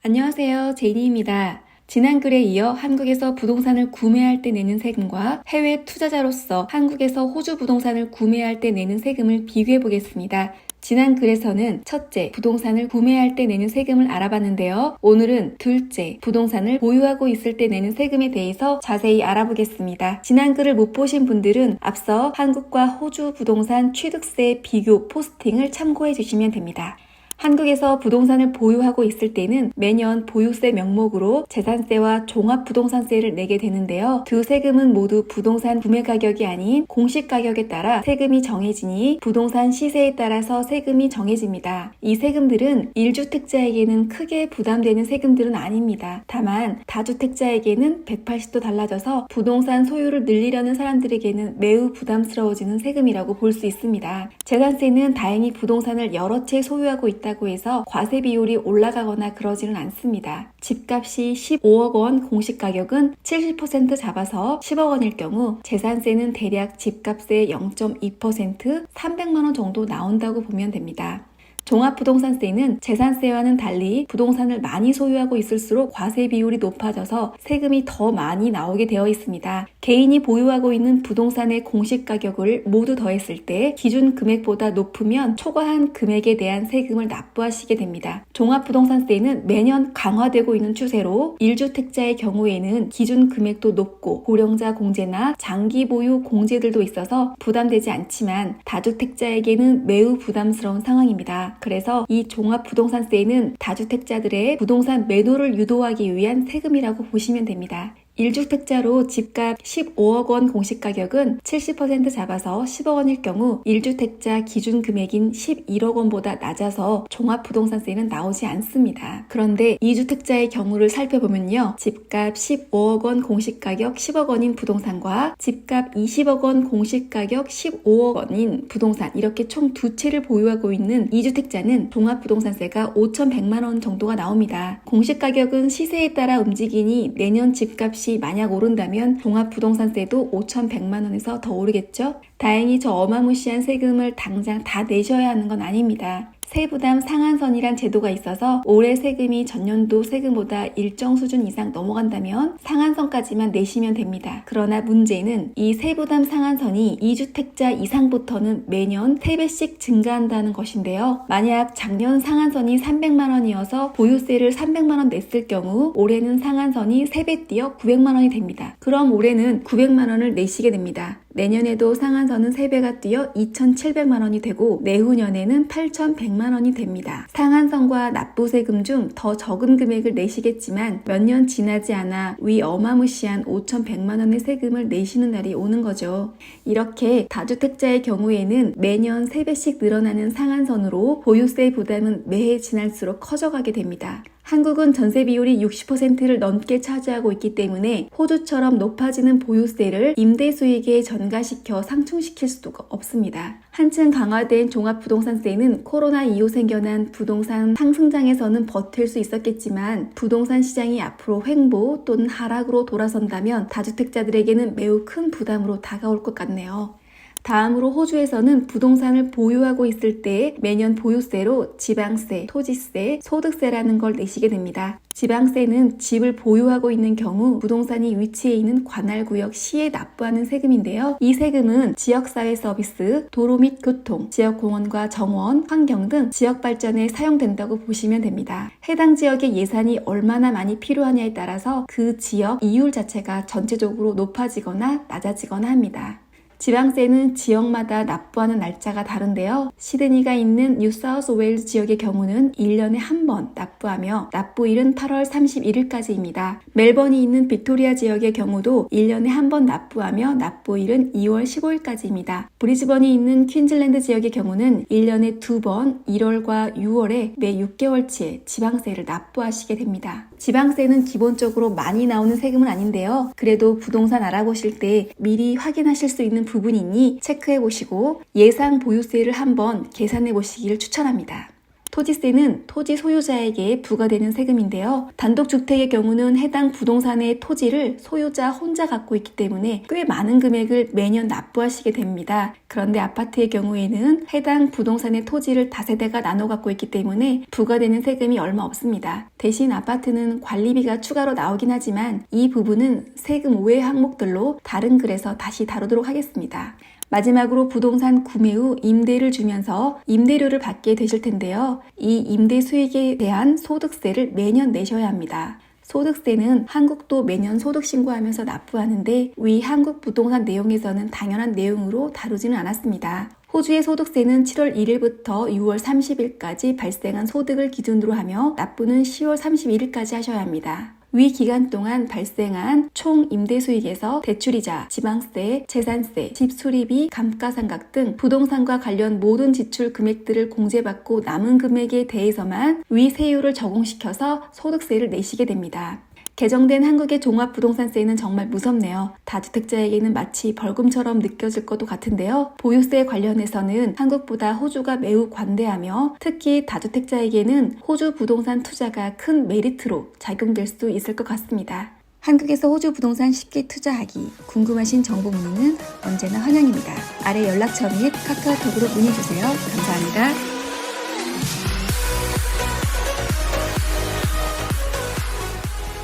안녕하세요. 제이니입니다. 지난 글에 이어 한국에서 부동산을 구매할 때 내는 세금과 해외 투자자로서 한국에서 호주 부동산을 구매할 때 내는 세금을 비교해 보겠습니다. 지난 글에서는 첫째, 부동산을 구매할 때 내는 세금을 알아봤는데요. 오늘은 둘째, 부동산을 보유하고 있을 때 내는 세금에 대해서 자세히 알아보겠습니다. 지난 글을 못 보신 분들은 앞서 한국과 호주 부동산 취득세 비교 포스팅을 참고해 주시면 됩니다. 한국에서 부동산을 보유하고 있을 때는 매년 보유세 명목으로 재산세와 종합부동산세를 내게 되는데요. 두 세금은 모두 부동산 구매 가격이 아닌 공시 가격에 따라 세금이 정해지니 부동산 시세에 따라서 세금이 정해집니다. 이 세금들은 1주택자에게는 크게 부담되는 세금들은 아닙니다. 다만 다주택자에게는 180도 달라져서 부동산 소유를 늘리려는 사람들에게는 매우 부담스러워지는 세금이라고 볼 수 있습니다. 재산세는 다행히 부동산을 여러 채 소유하고 있다고 해서 과세 비율이 올라가거나 그러지는 않습니다. 집값이 15억 원 공시가격은 70% 잡아서 10억 원일 경우 재산세는 대략 집값의 0.2% 300만 원 정도 나온다고 보면 됩니다. 종합부동산세는 재산세와는 달리 부동산을 많이 소유하고 있을수록 과세 비율이 높아져서 세금이 더 많이 나오게 되어 있습니다. 개인이 보유하고 있는 부동산의 공시가격을 모두 더했을 때 기준 금액보다 높으면 초과한 금액에 대한 세금을 납부하시게 됩니다. 종합부동산세는 매년 강화되고 있는 추세로 1주택자의 경우에는 기준 금액도 높고 고령자 공제나 장기 보유 공제들도 있어서 부담되지 않지만 다주택자에게는 매우 부담스러운 상황입니다. 그래서 이 종합부동산세는 다주택자들의 부동산 매도를 유도하기 위한 세금이라고 보시면 됩니다. 1주택자로 집값 15억 원 공시가격은 70% 잡아서 10억 원일 경우 1주택자 기준 금액인 11억 원보다 낮아서 종합부동산세는 나오지 않습니다. 그런데 2주택자의 경우를 살펴보면요. 집값 15억 원 공시가격 10억 원인 부동산과 집값 20억 원 공시가격 15억 원인 부동산 이렇게 총 두 채를 보유하고 있는 2주택자는 종합부동산세가 5,100만 원 정도가 나옵니다. 공시가격은 시세에 따라 움직이니 내년 집값 만약 오른다면 종합부동산세도 5,100만 원에서 더 오르겠죠? 다행히 저 어마무시한 세금을 당장 다 내셔야 하는 건 아닙니다. 세부담 상한선이란 제도가 있어서 올해 세금이 전년도 세금보다 일정 수준 이상 넘어간다면 상한선까지만 내시면 됩니다. 그러나 문제는 이 세부담 상한선이 2주택자 이상부터는 매년 3배씩 증가한다는 것인데요. 만약 작년 상한선이 300만 원이어서 보유세를 300만 원 냈을 경우 올해는 상한선이 3배 뛰어 900만 원이 됩니다. 그럼 올해는 900만 원을 내시게 됩니다. 내년에도 상한선은 3배가 뛰어 2,700만 원이 되고 내후년에는 8,100만 원이 됩니다. 상한선과 납부세금 중 더 적은 금액을 내시겠지만 몇 년 지나지 않아 위 어마무시한 5,100만 원의 세금을 내시는 날이 오는 거죠. 이렇게 다주택자의 경우에는 매년 3배씩 늘어나는 상한선으로 보유세 부담은 매해 지날수록 커져가게 됩니다. 한국은 전세 비율이 60%를 넘게 차지하고 있기 때문에 호주처럼 높아지는 보유세를 임대 수익에 전가시켜 상충시킬 수도 없습니다. 한층 강화된 종합부동산세는 코로나 이후 생겨난 부동산 상승장에서는 버틸 수 있었겠지만 부동산 시장이 앞으로 횡보 또는 하락으로 돌아선다면 다주택자들에게는 매우 큰 부담으로 다가올 것 같네요. 다음으로 호주에서는 부동산을 보유하고 있을 때 매년 보유세로 지방세, 토지세, 소득세라는 걸 내시게 됩니다. 지방세는 집을 보유하고 있는 경우 부동산이 위치해 있는 관할구역 시에 납부하는 세금인데요. 이 세금은 지역사회 서비스, 도로 및 교통, 지역공원과 정원, 환경 등 지역 발전에 사용된다고 보시면 됩니다. 해당 지역의 예산이 얼마나 많이 필요하냐에 따라서 그 지역 이율 자체가 전체적으로 높아지거나 낮아지거나 합니다. 지방세는 지역마다 납부하는 날짜가 다른데요. 시드니가 있는 뉴사우스웨일즈 지역의 경우는 1년에 한 번 납부하며 납부일은 8월 31일까지입니다. 멜번이 있는 빅토리아 지역의 경우도 1년에 한 번 납부하며 납부일은 2월 15일까지입니다. 브리즈번이 있는 퀸즐랜드 지역의 경우는 1년에 2번 1월과 6월에 매 6개월치의 지방세를 납부하시게 됩니다. 지방세는 기본적으로 많이 나오는 세금은 아닌데요. 그래도 부동산 알아보실 때 미리 확인하실 수 있는 부분이니 체크해 보시고 예상 보유세를 한번 계산해 보시기를 추천합니다. 토지세는 토지 소유자에게 부과되는 세금인데요. 단독주택의 경우는 해당 부동산의 토지를 소유자 혼자 갖고 있기 때문에 꽤 많은 금액을 매년 납부하시게 됩니다. 그런데 아파트의 경우에는 해당 부동산의 토지를 다세대가 나눠 갖고 있기 때문에 부과되는 세금이 얼마 없습니다. 대신 아파트는 관리비가 추가로 나오긴 하지만 이 부분은 세금 외 항목들로 다른 글에서 다시 다루도록 하겠습니다. 마지막으로 부동산 구매 후 임대를 주면서 임대료를 받게 되실 텐데요. 이 임대 수익에 대한 소득세를 매년 내셔야 합니다. 소득세는 한국도 매년 소득 신고하면서 납부하는데 위 한국 부동산 내용에서는 당연한 내용으로 다루지는 않았습니다. 호주의 소득세는 7월 1일부터 6월 30일까지 발생한 소득을 기준으로 하며 납부는 10월 31일까지 하셔야 합니다. 위 기간 동안 발생한 총 임대 수익에서 대출이자, 지방세, 재산세, 집 수리비, 감가상각 등 부동산과 관련 모든 지출 금액들을 공제받고 남은 금액에 대해서만 위 세율을 적용시켜서 소득세를 내시게 됩니다. 개정된 한국의 종합부동산세는 정말 무섭네요. 다주택자에게는 마치 벌금처럼 느껴질 것도 같은데요. 보유세 관련해서는 한국보다 호주가 매우 관대하며 특히 다주택자에게는 호주 부동산 투자가 큰 메리트로 작용될 수 있을 것 같습니다. 한국에서 호주 부동산 쉽게 투자하기 궁금하신 정보 문의는 언제나 환영입니다. 아래 연락처 및 카카오톡으로 문의주세요. 감사합니다.